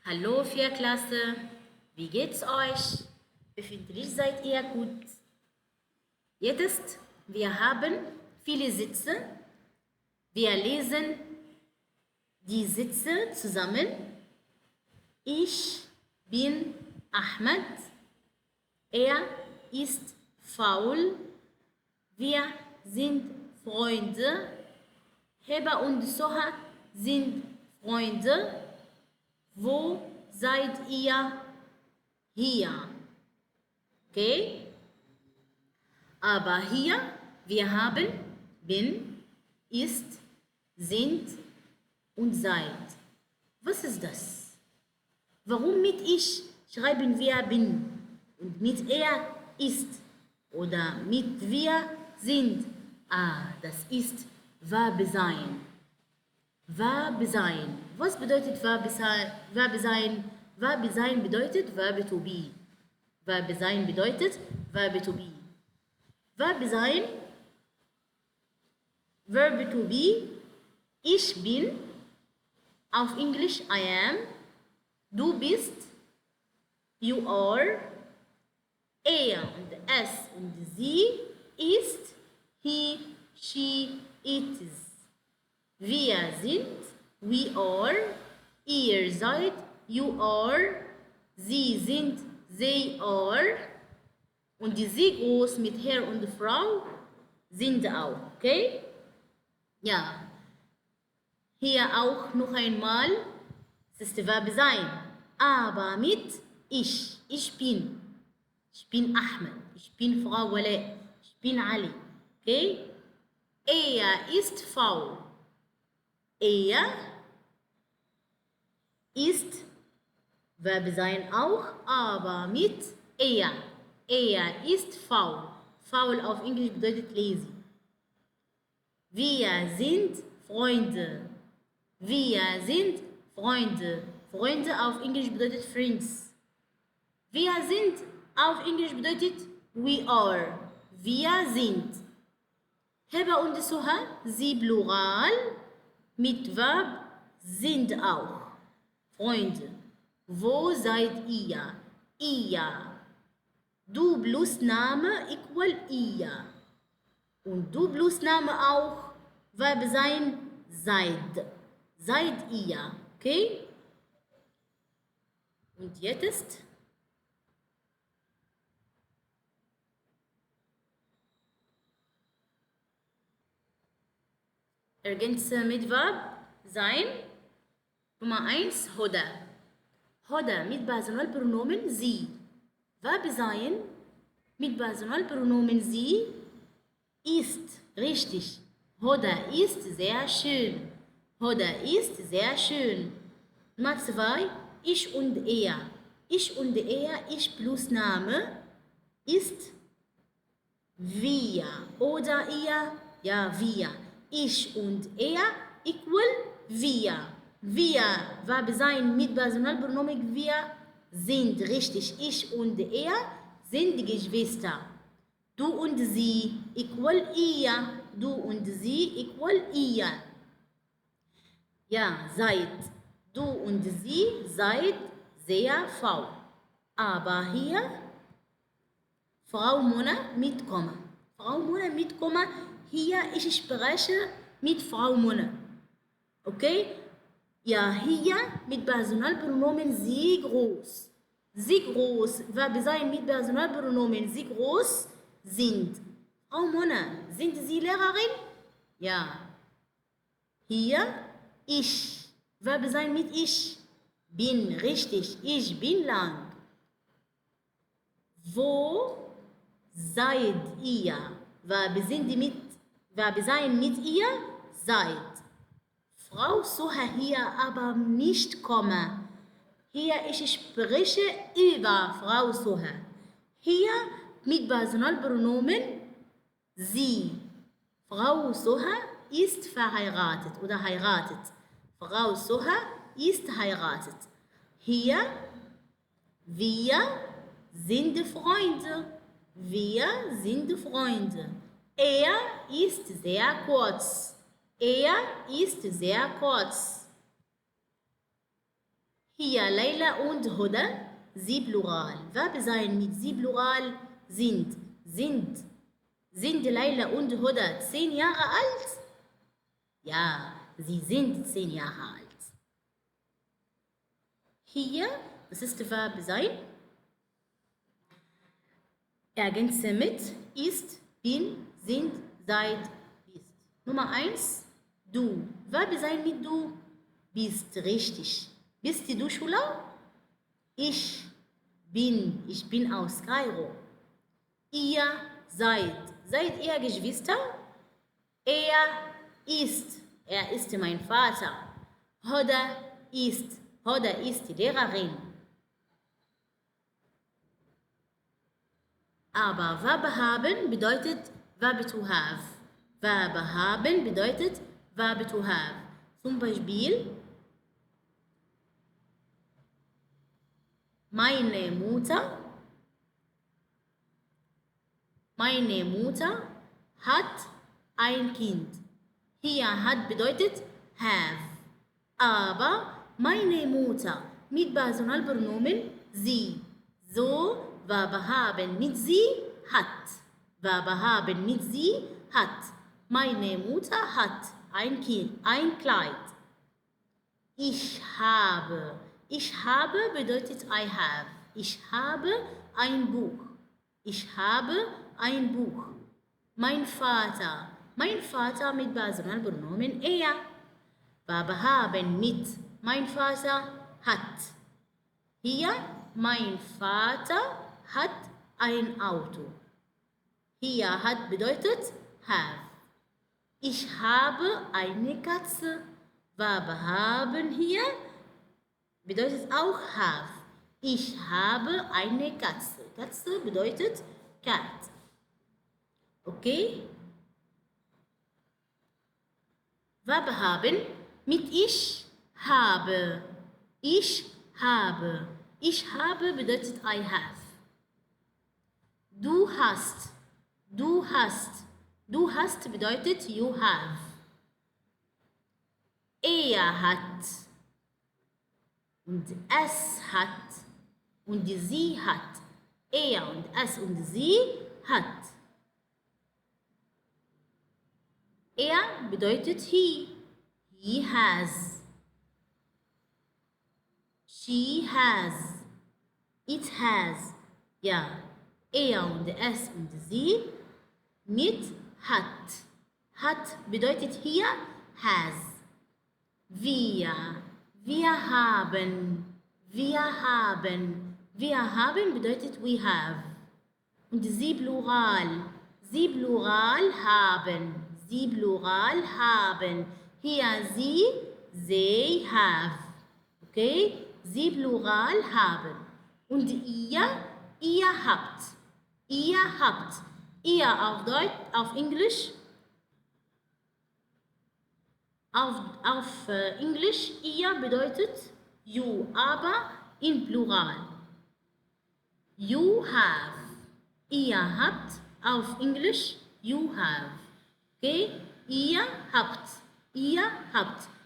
Hallo Vierklasse, wie geht's euch? Hoffentlich seid ihr gut. Jetzt, wir haben viele Sätze. Wir lesen die Sätze zusammen. Ich bin Ahmed. Er ist faul. Wir sind Freunde. Heba und Soha sind Freunde. Wo seid ihr? Hier? Okay? Aber hier, wir haben bin, ist, sind und seid. Was ist das? Warum mit ich schreiben wir bin und mit er ist oder mit wir sind? Das ist Verb sein. Verb sein. Was bedeutet Verb sein? Verb sein? Verb sein bedeutet Verb to be. Verb sein bedeutet Verb to be. Verb sein, Verb to be, ich bin, auf Englisch I am, du bist, you are, er und es und sie ist, he, she, it is. Wir sind, we are, ihr seid, you are, sie sind, they are. Und die sie groß mit Herr und Frau sind auch, okay? Ja. Hier auch noch einmal, es ist Verb sein, aber mit ich. Ich bin Ahmed, ich bin Frau Wale, ich bin Ali, okay? Er ist faul. Er ist Verb sein auch, aber mit er. Er ist faul. Faul auf Englisch bedeutet lazy. Wir sind Freunde. Wir sind Freunde. Freunde auf Englisch bedeutet friends. Wir sind auf Englisch bedeutet we are. Wir sind. Heba und Soha, sie plural mit Verb sind auch. Freunde. Wo seid ihr? Ihr. Du plus Name equal ihr. Und du plus Name auch Verb sein seid. Seid ihr. Okay? Und jetzt ergänze mit Verb sein. Nummer 1, Hoda. Hoda mit Personalpronomen sie. Verb sein mit Personalpronomen sie ist. Richtig. Hoda ist sehr schön. Hoda ist sehr schön. Nummer 2, ich und er. Ich und er, ich plus Name, ist wir. Oder ihr, ja, wir. Ich und er equal wir. Wir, Verb sein mit Personalpronomen wir sind. Richtig. Ich und er sind Geschwister. Du und sie equal ihr. Du und sie equal ihr. Ja, seid. Du und sie seid sehr faul. Aber hier Frau Mona mit Komma. Frau Mona mit Komma. Hier ich spreche mit Frau Mona. Okay? Ja, hier mit Personalpronomen sie groß. Sie groß. Verb sein mit Personalpronomen sie groß sind. Frau Mona, sind Sie Lehrerin? Ja. Hier ich. Verb sein mit ich. Bin, richtig. Ich bin lang. Wo seid ihr? Verb sein mit ihr? Seid. Frau Soha hier aber nicht Komma. Hier ich spreche über Frau Soha. Hier mit Personalpronomen sie. Frau Soha ist verheiratet oder heiratet. Frau Soha ist heiratet. Hier wir sind Freunde. Wir sind Freunde. Er ist sehr kurz. Er ist sehr kurz. Hier Leila und Huda, sie Plural. Verb sein mit sie Plural sind. Sind Leila und Huda 10 Jahre alt? Ja, sie sind 10 Jahre alt. Hier, das ist Verb sein. Ergänze mit ist, bin, sind, seid, bist. Nummer 1, du. Verb sein mit du. Bist, richtig. Bist du Schüler? Ich bin aus Kairo. Ihr seid ihr Geschwister? Er ist mein Vater. Hoda ist die Lehrerin. Aber Verb haben bedeutet Verb to have. Verb haben bedeutet Verb to have. Zum Beispiel meine Mutter hat ein Kind. Hier hat bedeutet have. Aber meine Mutter mit Personalpronomen sie. So, Verb haben mit sie hat. Verb haben mit sie hat. Meine Mutter hat ein Kind, ein Kleid. Ich habe bedeutet I have. Ich habe ein Buch. Mein Vater mit Personalpronomen er. Verb haben mit mein Vater hat. Hier, mein Vater hat ein Auto. Hier hat bedeutet have. Ich habe eine Katze. Verb haben hier bedeutet auch have. Ich habe eine Katze. Katze bedeutet cat. Okay? Verb haben mit ich habe. Ich habe bedeutet I have. Du hast bedeutet you have. Er hat und es hat und sie hat. Er und es und sie hat. Er bedeutet he. He has. She has. It has. Ja. Er und es und sie mit hat. Hat bedeutet hier has. Wir haben bedeutet we have. Und sie Plural haben. Hier sie, they have. Okay? Sie Plural haben. Und ihr habt. Ihr auf Deutsch, auf Englisch. Auf Englisch, ihr bedeutet you, aber in Plural. You have. Ihr habt, auf Englisch, you have. Okay? Ihr habt.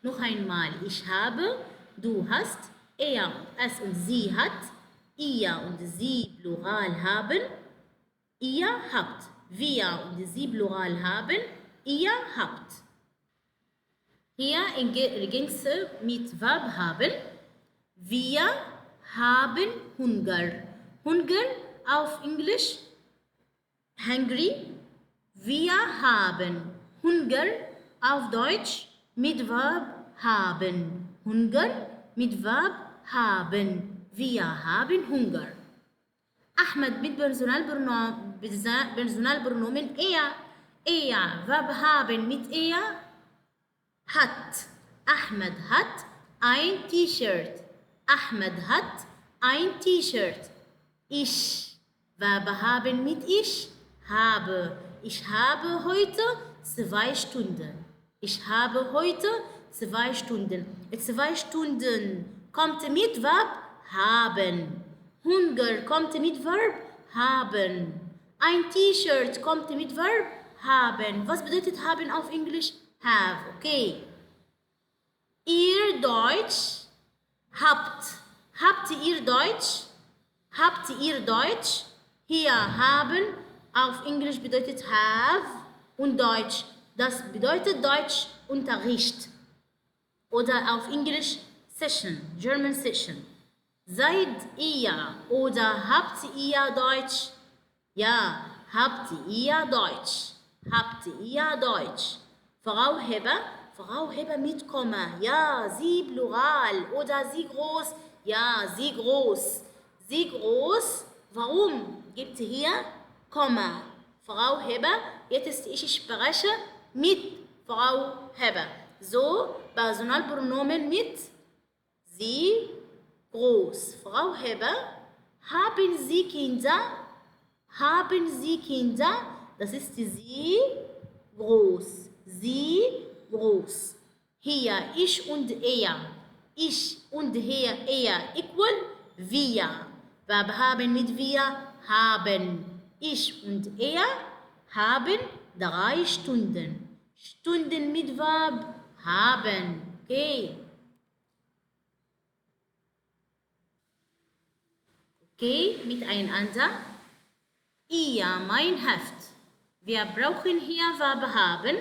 Noch einmal, ich habe, du hast, er und es und sie hat, ihr und sie Plural haben, ihr habt. Wir und sie Plural haben, ihr habt. Hier ergänze mit Verb haben. Wir haben Hunger. Hunger auf Englisch hungry. Wir haben Hunger auf Deutsch mit Verb haben. Hunger mit Verb haben. Wir haben Hunger. Ahmed mit Personalpronomen er. Verb haben mit er. Hat. Ahmed hat ein T-Shirt. Ich. Verb haben mit ich. Habe. Ich habe heute 2 Stunden. 2 Stunden kommt mit Verb haben. Hunger kommt mit Verb haben. Ein T-Shirt kommt mit Verb haben. Was bedeutet haben auf Englisch? Have. Okay. Ihr Deutsch Habt. Habt ihr Deutsch? Habt ihr Deutsch? Hier haben auf Englisch bedeutet have und Deutsch. Das bedeutet Deutsch Unterricht. Oder auf Englisch Session, German Session. Seid ihr oder habt ihr Deutsch? Ja, habt ihr Deutsch? Habt ihr Deutsch? Frau Heber mit Komma. Ja, sie Plural oder sie groß. Ja, sie groß. Sie groß. Warum gibt es hier Komma? Frau Heber, jetzt ich spreche mit Frau Heber. So, Personalpronomen mit sie groß. Frau Heber, haben Sie Kinder? Haben Sie Kinder? Das ist sie groß. Sie groß. Hier, ich und er. Ich und er equal wir. Verb haben mit wir haben. Ich und er haben 3 Stunden. Stunden mit Verb haben. Okay. Okay, miteinander. Ihr, mein Heft. Wir brauchen hier Verb haben,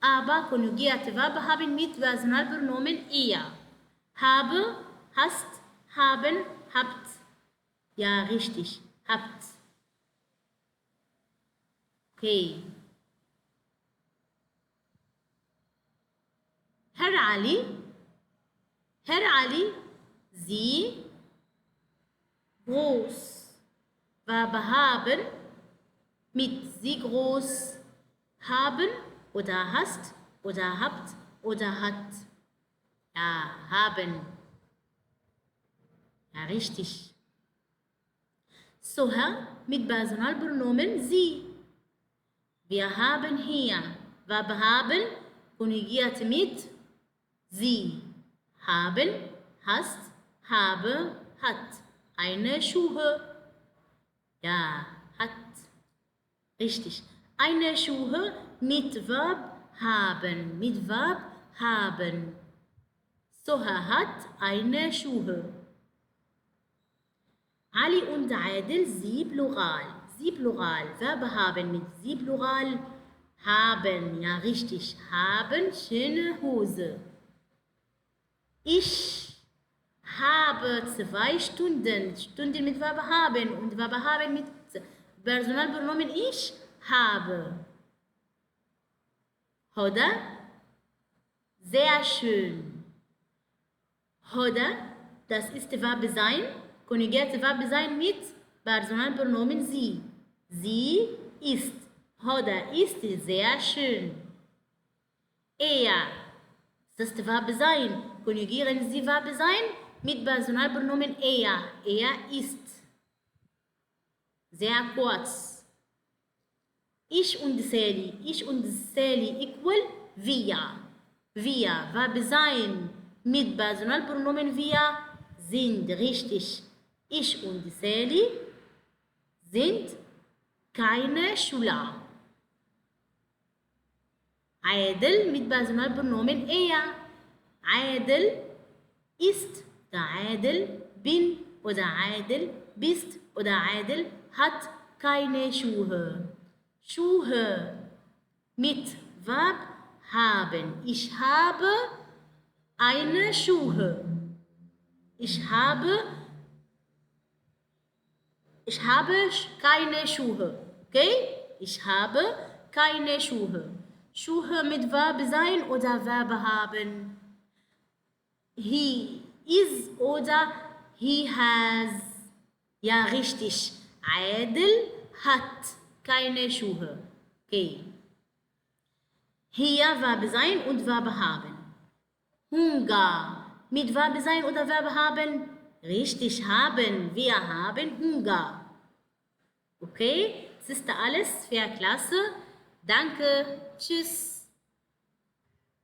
aber konjugierte Verb haben mit Personalpronomen ihr. Habe, hast, haben, habt. Ja, richtig. Habt. Okay. Herr Ali, Sie groß. Verb haben mit sie groß. Haben oder hast oder habt oder hat. Ja, haben. Ja, richtig. Soher mit Personalpronomen sie. Wir haben hier Verb haben konjugiert mit sie. Haben, hast, habe, hat. Eine Schuhe. Ja, hat. Richtig. Eine Schuhe mit Verb haben. Mit Verb haben. Soher hat eine Schuhe. Ali und Adel, sie Plural. Sie Plural. Verb haben mit sie Plural. Haben. Ja, richtig. Haben schöne Hose. Ich habe 2 Stunden. Stunden mit Verb haben und Verb haben mit Personalpronomen ich habe. Oder? Sehr schön. Oder? Das ist Verb sein. Konjugierte Verb sein mit Personalpronomen sie. Sie ist. Oder ist sehr schön. Er. Das ist Verb sein. Konjugieren Sie Verb sein mit Personalpronomen er. Er ist. Sehr kurz. Ich und Sally. Ich und Sally equal wir. Wir. Verb sein mit Personalpronomen wir sind. Richtig. Ich und Sally sind keine Schüler. Adel mit Personalpronomen er. Adel ist oder Adel bin oder Adel bist oder Adel hat keine Schuhe. Schuhe mit Verb haben. Ich habe eine Schuhe. Ich habe keine Schuhe. Okay? Ich habe keine Schuhe. Schuhe mit Verb sein oder Verb haben. He is oder he has. Ja, richtig. Adel hat keine Schuhe. Okay. Hier Verb sein und Verb haben. Hunger. Mit Verb sein oder Verb haben? Richtig, haben. Wir haben Hunger. Okay? Das ist alles für Klasse. Danke. Tschüss.